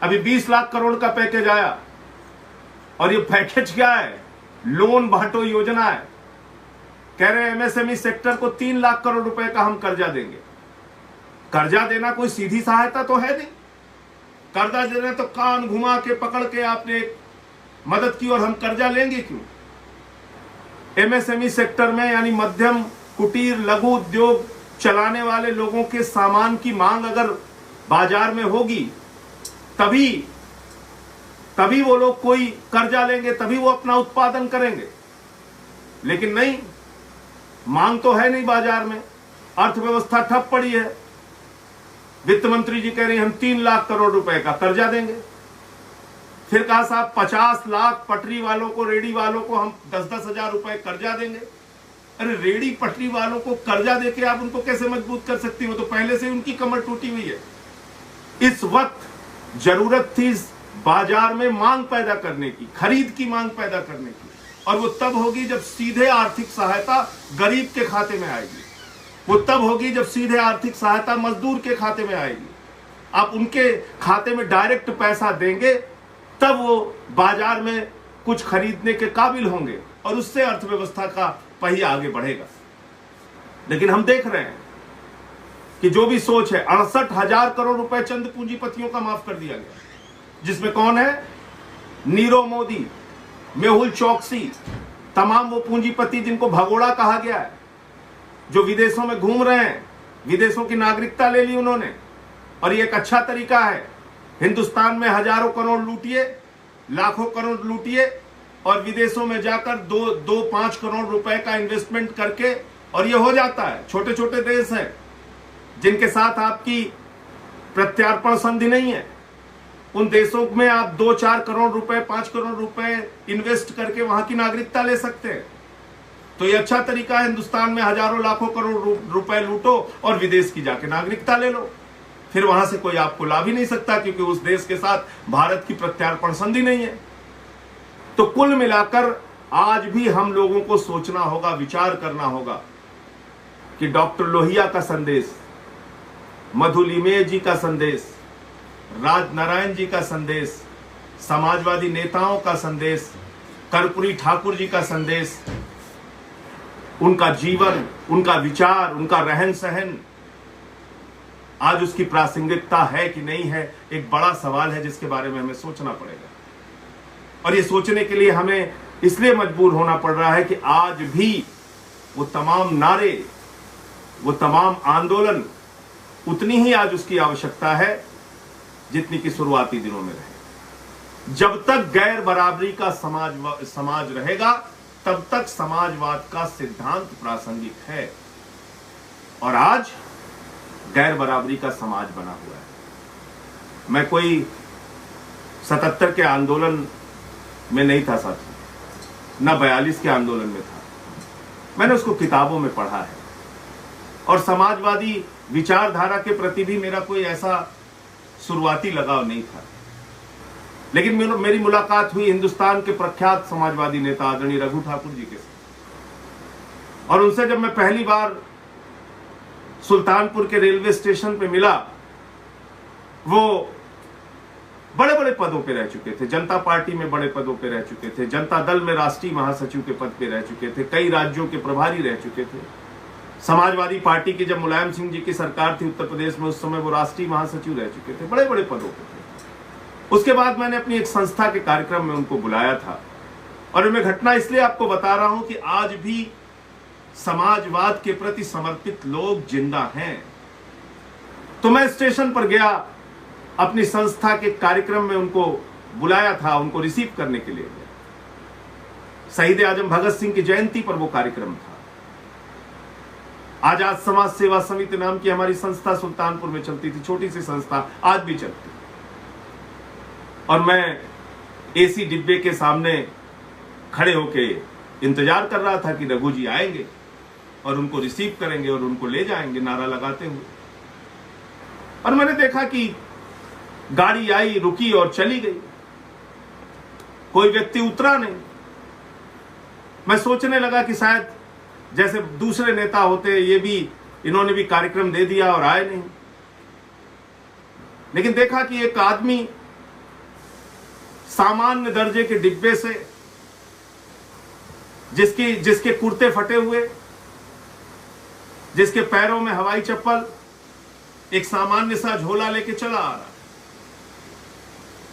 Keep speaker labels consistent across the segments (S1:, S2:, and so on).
S1: अभी 20 लाख करोड़ का पैकेज आया और ये पैकेज क्या है? लोन बांटो योजना है। कह रहे हैं एमएसएमई सेक्टर को 3 लाख करोड़ रुपए का हम कर्जा देंगे। कर्जा देना कोई सीधी सहायता तो है नहीं। कर्जा देना तो कान घुमा के पकड़ के आपने मदद की और हम कर्जा लेंगे क्यों? एमएसएमई सेक्टर में यानी मध्यम कुटीर लघु उद्योग चलाने वाले लोगों के सामान की मांग अगर बाजार में होगी तभी वो लोग कोई कर्जा लेंगे, तभी वो अपना उत्पादन करेंगे। लेकिन नहीं, मांग तो है नहीं बाजार में, अर्थव्यवस्था ठप पड़ी है। वित्त मंत्री जी कह रहे हैं हम 3 लाख करोड़ रुपए का कर्जा देंगे। फिर कहा साहब 50 लाख पटरी वालों को, रेडी वालों को हम 10-10 हजार रुपए कर्जा देंगे। अरे रेडी पटरी वालों को कर्जा देके आप उनको कैसे मजबूत कर सकती हो? तो पहले से उनकी कमर टूटी हुई है। इस वक्त जरूरत थी बाजार में मांग पैदा करने की, खरीद की मांग पैदा करने की, और वो तब होगी जब सीधे आर्थिक सहायता गरीब के खाते में आएगी। वो तब होगी जब सीधे आर्थिक सहायता मजदूर के खाते में आएगी। आप उनके खाते में डायरेक्ट पैसा देंगे तब वो बाजार में कुछ खरीदने के काबिल होंगे और उससे अर्थव्यवस्था का पहिया आगे बढ़ेगा। लेकिन हम देख रहे हैं कि जो भी सोच है, 68,000 करोड़ रुपए चंद पूंजीपतियों का माफ कर दिया गया, जिसमें कौन है? नीरव मोदी, मेहुल चौकसी, तमाम वो पूंजीपति जिनको भगोड़ा कहा गया है, जो विदेशों में घूम रहे हैं, विदेशों की नागरिकता ले ली उन्होंने। और ये एक अच्छा तरीका है, हिंदुस्तान में हजारों करोड़ लूटिए, लाखों करोड़ लूटिए और विदेशों में जाकर 2-5 करोड़ रुपए का इन्वेस्टमेंट करके, और ये हो जाता है। छोटे छोटे देश हैं जिनके साथ आपकी प्रत्यार्पण संधि नहीं है, उन देशों में आप 2-4 करोड़ रुपए, 5 करोड़ रुपए इन्वेस्ट करके वहां की नागरिकता ले सकते हैं। तो ये अच्छा तरीका है, हिंदुस्तान में हजारों लाखों करोड़ रुपए लूटो और विदेश की जाके नागरिकता ले लो। फिर वहां से कोई आपको ला भी नहीं सकता, क्योंकि उस देश के साथ भारत की प्रत्यार्पण संधि नहीं है। तो कुल मिलाकर आज भी हम लोगों को सोचना होगा, विचार करना होगा कि डॉक्टर लोहिया का संदेश, मधुलिमे जी का संदेश, राजनारायण जी का संदेश, समाजवादी नेताओं का संदेश, कर्पूरी ठाकुर जी का संदेश, उनका जीवन, उनका विचार, उनका रहन सहन, आज उसकी प्रासंगिकता है कि नहीं है, एक बड़ा सवाल है जिसके बारे में हमें सोचना पड़ेगा। और ये सोचने के लिए हमें इसलिए मजबूर होना पड़ रहा है कि आज भी वो तमाम नारे, वो तमाम आंदोलन, उतनी ही आज उसकी आवश्यकता है जितनी कि शुरुआती दिनों में रहे। जब तक गैर बराबरी का समाज रहेगा तब तक समाजवाद का सिद्धांत प्रासंगिक है। और आज गैर बराबरी का समाज बना हुआ है। मैं कोई 77 के आंदोलन में नहीं था साथी, ना 42 के आंदोलन में था। मैंने उसको किताबों में पढ़ा है और समाजवादी विचारधारा के प्रति भी मेरा कोई ऐसा शुरुआती लगाव नहीं था। लेकिन मेरी मुलाकात हुई हिंदुस्तान के प्रख्यात समाजवादी नेता आदरणीय रघु ठाकुर जी के साथ, और उनसे जब मैं पहली बार सुल्तानपुर के रेलवे स्टेशन पे मिला, वो बड़े बड़े पदों पे रह चुके थे, जनता पार्टी में बड़े पदों पे रह चुके थे, जनता दल में राष्ट्रीय महासचिव के पद पे रह चुके थे, कई राज्यों के प्रभारी रह चुके थे। समाजवादी पार्टी की जब मुलायम सिंह जी की सरकार थी उत्तर प्रदेश में, उस समय वो राष्ट्रीय महासचिव रह चुके थे, बड़े बड़े पदों पे थे। उसके बाद मैंने अपनी एक संस्था के कार्यक्रम में उनको बुलाया था, और मैं घटना इसलिए आपको बता रहा हूं कि आज भी समाजवाद के प्रति समर्पित लोग जिंदा हैं। तो मैं स्टेशन पर गया, अपनी संस्था के कार्यक्रम में उनको बुलाया था, उनको रिसीव करने के लिए गया। शहीद आजम भगत सिंह की जयंती पर वो कार्यक्रम था। आजाद समाज सेवा समिति नाम की हमारी संस्था सुल्तानपुर में चलती थी, छोटी सी संस्था, आज भी चलती। और मैं एसी डिब्बे के सामने खड़े होके इंतजार कर रहा था कि रघु जी आएंगे और उनको रिसीव करेंगे और उनको ले जाएंगे नारा लगाते हुए। और मैंने देखा कि गाड़ी आई, रुकी और चली गई, कोई व्यक्ति उतरा नहीं। मैं सोचने लगा कि शायद जैसे दूसरे नेता होते, ये भी, इन्होंने भी कार्यक्रम दे दिया और आए नहीं। लेकिन देखा कि एक आदमी सामान्य दर्जे के डिब्बे से, जिसके कुर्ते फटे हुए, जिसके पैरों में हवाई चप्पल, एक सामान्य सा झोला लेके चला आ रहा।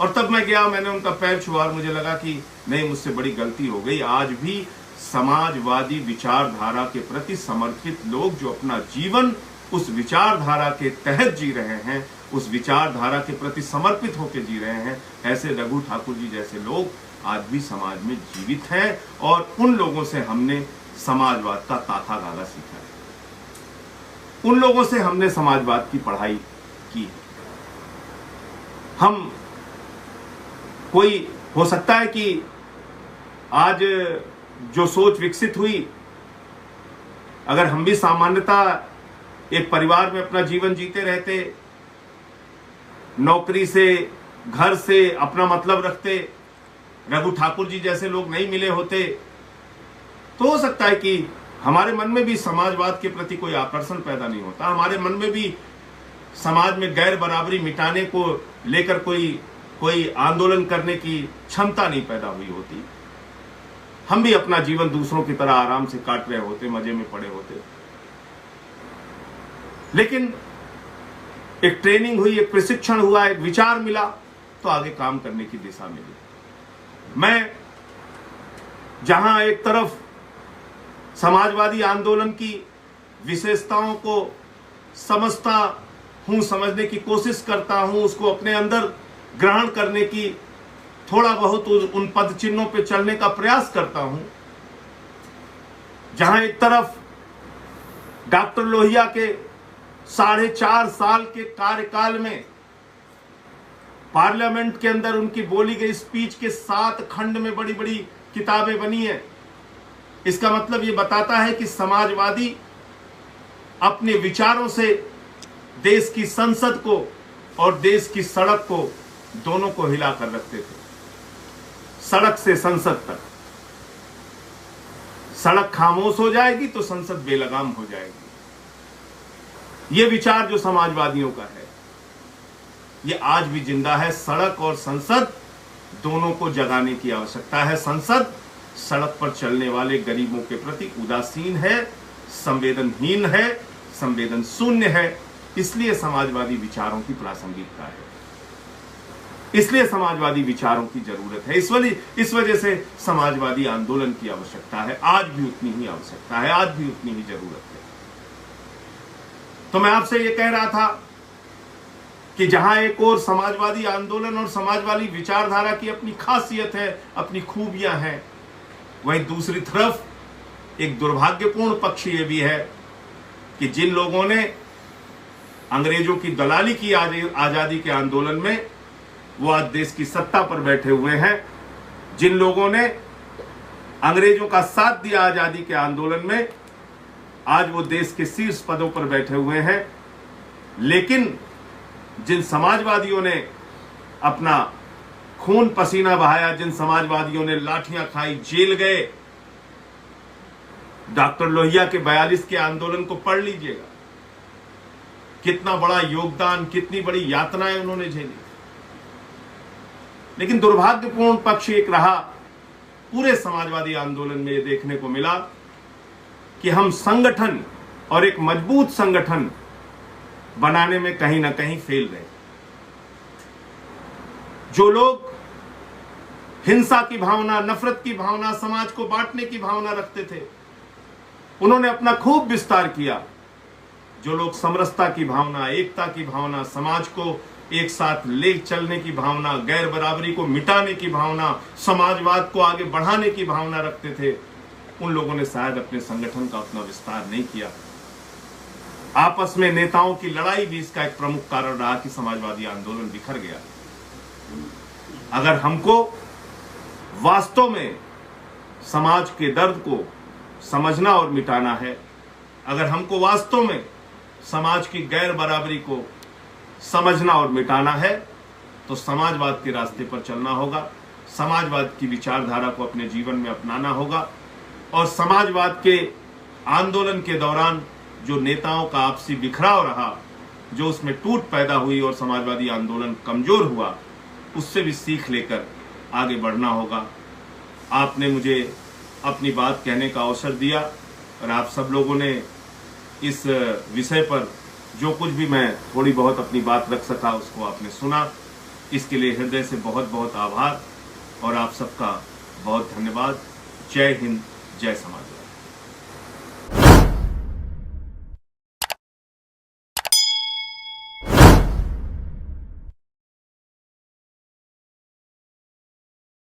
S1: और तब मैं गया, मैंने उनका पैर छुआ और मुझे लगा कि नहीं, मुझसे बड़ी गलती हो गई। आज भी समाजवादी विचारधारा के प्रति समर्पित लोग जो अपना जीवन उस विचारधारा के तहत जी रहे हैं, उस विचारधारा के प्रति समर्पित होकर जी रहे हैं, ऐसे रघु ठाकुर जी जैसे लोग आज भी समाज में जीवित हैं। और उन लोगों से हमने समाजवाद का ताका गागा सीखा है, उन लोगों से हमने समाजवाद की पढ़ाई की है। हम कोई हो सकता है कि आज जो सोच विकसित हुई, अगर हम भी सामान्यता एक परिवार में अपना जीवन जीते रहते, नौकरी से, घर से अपना मतलब रखते, रघु ठाकुर जी जैसे लोग नहीं मिले होते, तो हो सकता है कि हमारे मन में भी समाजवाद के प्रति कोई आकर्षण पैदा नहीं होता, हमारे मन में भी समाज में गैर बराबरी मिटाने को लेकर कोई आंदोलन करने की क्षमता नहीं पैदा हुई होती। हम भी अपना जीवन दूसरों की तरह आराम से काट रहे होते, मजे में पड़े होते। लेकिन एक ट्रेनिंग हुई, एक प्रशिक्षण हुआ, एक विचार मिला, तो आगे काम करने की दिशा मिली। मैं जहां एक तरफ समाजवादी आंदोलन की विशेषताओं को समझता हूं, समझने की कोशिश करता हूं, उसको अपने अंदर ग्रहण करने की, थोड़ा बहुत उन पद चिन्हों पे चलने का प्रयास करता हूं, जहां एक तरफ डॉक्टर लोहिया के 4.5 साल के कार्यकाल में पार्लियामेंट के अंदर उनकी बोली गई स्पीच के 7 खंड में बड़ी बड़ी किताबें बनी है। इसका मतलब यह बताता है कि समाजवादी अपने विचारों से देश की संसद को और देश की सड़क को, दोनों को हिला कर रखते थे। सड़क से संसद तक। सड़क खामोश हो जाएगी तो संसद बेलगाम हो जाएगी। यह विचार जो समाजवादियों का है, यह आज भी जिंदा है। सड़क और संसद दोनों को जगाने की आवश्यकता है। संसद सड़क पर चलने वाले गरीबों के प्रति उदासीन है, संवेदनहीन है, संवेदन शून्य है। इसलिए समाजवादी विचारों की प्रासंगिकता है, इसलिए समाजवादी विचारों की जरूरत है। इस वजह से समाजवादी आंदोलन की आवश्यकता है। आज भी उतनी ही आवश्यकता है, आज भी उतनी ही जरूरत है। तो मैं आपसे यह कह रहा था कि जहां एक और समाजवादी आंदोलन और समाजवादी विचारधारा की अपनी खासियत है, अपनी खूबियां हैं, वहीं दूसरी तरफ एक दुर्भाग्यपूर्ण पक्ष यह भी है कि जिन लोगों ने अंग्रेजों की दलाली की आजादी के आंदोलन में, वो आज देश की सत्ता पर बैठे हुए हैं। जिन लोगों ने अंग्रेजों का साथ दिया आजादी के आंदोलन में, आज वो देश के शीर्ष पदों पर बैठे हुए हैं। लेकिन जिन समाजवादियों ने अपना खून पसीना बहाया, जिन समाजवादियों ने लाठियां खाई, जेल गए, डॉक्टर लोहिया के 42 के आंदोलन को पढ़ लीजिएगा, कितना बड़ा योगदान, कितनी बड़ी यातनाएं उन्होंने झेली। लेकिन दुर्भाग्यपूर्ण पक्ष एक रहा पूरे समाजवादी आंदोलन में, यह देखने को मिला कि हम संगठन और एक मजबूत संगठन बनाने में कहीं ना कहीं फेल रहे। जो लोग हिंसा की भावना, नफरत की भावना, समाज को बांटने की भावना रखते थे, उन्होंने अपना खूब विस्तार किया। जो लोग समरसता की भावना, एकता की भावना, समाज को एक साथ ले चलने की भावना, गैर बराबरी को मिटाने की भावना, समाजवाद को आगे बढ़ाने की भावना रखते थे, उन लोगों ने शायद अपने संगठन का उतना विस्तार नहीं किया। आपस में नेताओं की लड़ाई भी इसका एक प्रमुख कारण रहा कि समाजवादी आंदोलन बिखर गया। अगर हमको वास्तव में समाज के दर्द को समझना और मिटाना है, अगर हमको वास्तव में समाज की गैर बराबरी को समझना और मिटाना है, तो समाजवाद के रास्ते पर चलना होगा, समाजवाद की विचारधारा को अपने जीवन में अपनाना होगा। और समाजवाद के आंदोलन के दौरान जो नेताओं का आपसी बिखराव रहा, जो उसमें टूट पैदा हुई और समाजवादी आंदोलन कमजोर हुआ, उससे भी सीख लेकर आगे बढ़ना होगा। आपने मुझे अपनी बात कहने का अवसर दिया और आप सब लोगों ने इस विषय पर जो कुछ भी मैं थोड़ी बहुत अपनी बात रख सका उसको आपने सुना। इसके लिए हृदय से बहुत बहुत आभार और आप सबका बहुत धन्यवाद। जय हिंद, जय समाज।